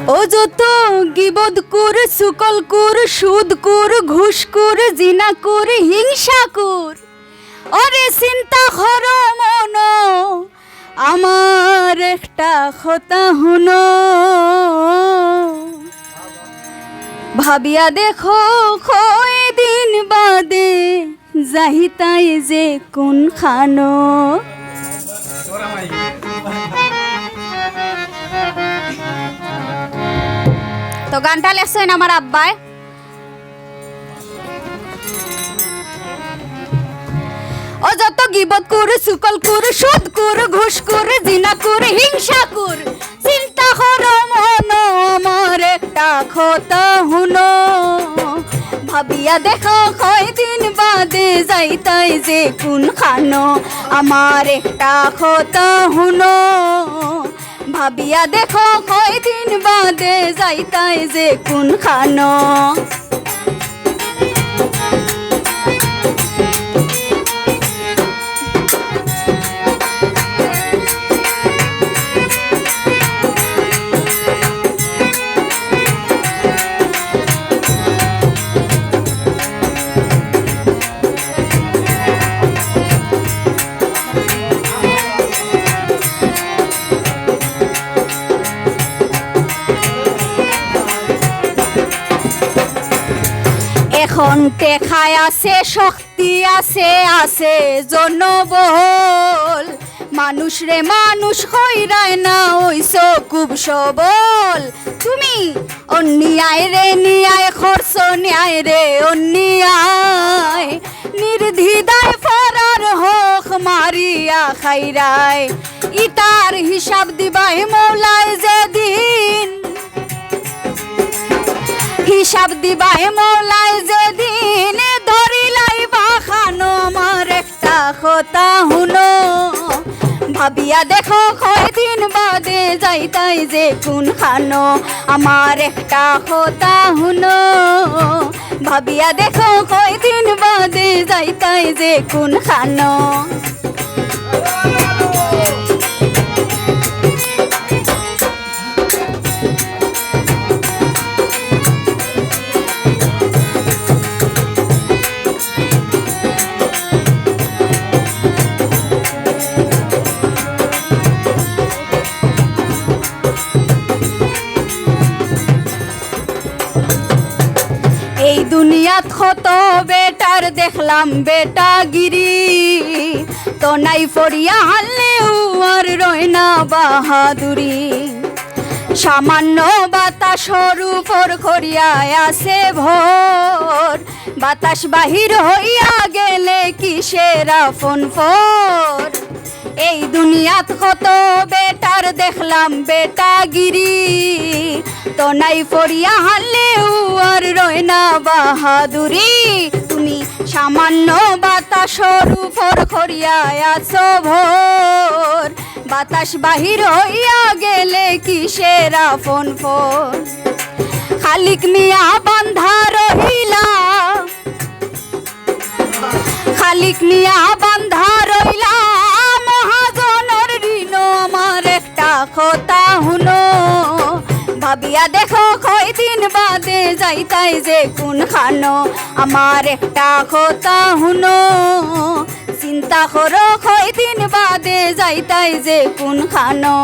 ও যত গিবদ কুর সুকল কুর সুদ কুর ঘুষ কুর জিনা কুর হিংসা কুর ওরে চিন্তা কর মন আমার একটা কথা হুনো ভাবিয়া দেখো কয়দিন বাদে যাহিতাই যে কোন খানো তো গানটা লেখছেন আমার আব্বাই। ও যত গিবত কুর সুকল কুর সুদ কুর ঘুষ কুর জিনা কুর হিংসা কুর চিন্তা কর মন আমার একটা কথা হুনো ভাবিয়া দেখো কয়দিন বাদে যাইতাই যে কোন খানো আমার একটা কথা হুনো ভাবিয়া দেখো কয়দিন বাদে যাইতাই যে কোন খানো এখন টেকায় আছে শক্তি আছে আছে জনবল মানুষ রে মানুষ হইরায় না ওইস খুব সবল তুমি অন্যায় রে নিয়ায় খরচ ন্যায় রে অন্যায় নির্দ্বিধায় ফরার হোক মারিয়া খাইরায় ইতার হিসাব দিবাই মৌলায় যেদিন হিসাব দিবাই মৌলায় যেদিন ধরিলাই বাখানো আমার একটা কথা হুনো ভাবিয়া দেখো কয়দিন বাদে যাইতাই যে কোন খানো আমার একটা কথা হুনো ভাবিয়া দেখো কয়দিন বাদে যাইতাই যে কোন খানো এই দুনিয়াত কত বেটার দেখলাম বেটাগিরি তো নাই ফরিয়া হারলেও আর রয় না বাহাদুরি সামান্য বাতাসর উপর করিয়ায় আছে ভোর বাতাস বাহির হইয়া গেলে কিসের আপন ফোর এই দুনিয়াত কত বেটার দেখলাম বেটাগিরি তো নাই ফরিয়া হারলেও আর রয় না বাহাদুরি তুমি সামান্য বাতাসর উপর করিয়ায় আছো ভোর বাতাস বাহির হইয়া গেলে কিসের আপন ফোর খালিক মিয়া বান্ধা রহিলা খালিক মিয়া বান্ধা রইলা মহাজনের ঋণ আমার একটা কথা হুনো ভাবিয়া দেখো কয়দিন বাদে যাইতাই যে কোন খানো আমার একটা কথা হুনো চিন্তা করো কয়দিন বাদে যাইতাই যে কোন খানো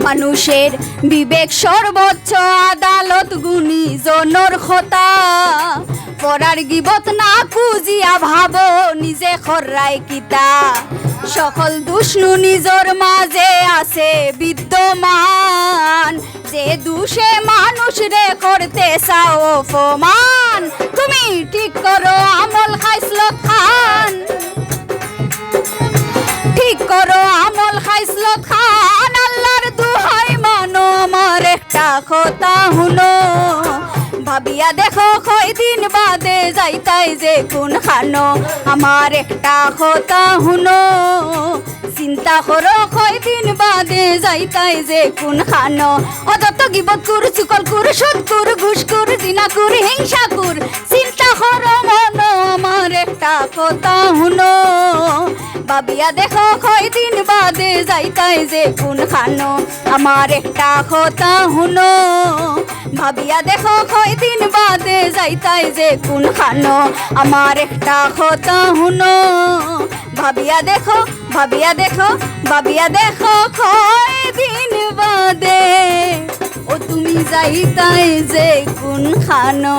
মানুষের বিবেক সর্বোচ্চ আদালত গুণী জনর খতা পরার গিবত না কুজিয়া ভাবো নিজে খর্রাই কিতা সকল দুষ্ণু নিজর মাঝে আছে বিদ্যমান যে দুষে মানুষ রে করতে চাও অপমান তুমি ঠিক করো আমল খাইসলত খান ঠিক করো আমল খাইসলত খান আল্লাহর দুহাই মানো আমার একটা কথা হুনো ভাবিয়া দেখো কয়দিন বাদে যাইতাই যে কোন খানো আমার একটা কথা হুনো চিন্তা করো কয়দিন বাদে যাইতাই যে কোন খানো অযত গিবত কুর চুকল কুর সুদ কুর ঘুষ কুর জিনা কুর হিংসা কুর চিন্তা করো মন আমার একটা কথা হুনো ভাবিয়া দেখো কয়দিন বাদে যাইতাই যে কোন খানো আমার একটা কথা হুনো ভাবিয়া দেখো কয়দিন বাদে যাইতাই যে কোন খানো আমার একটা কথা হুনো ভাবিয়া দেখো ভাবিয়া দেখো ভাবিয়া দেখো কয়দিন বাদে ও তুমি যাইতাই যে কোন খানো।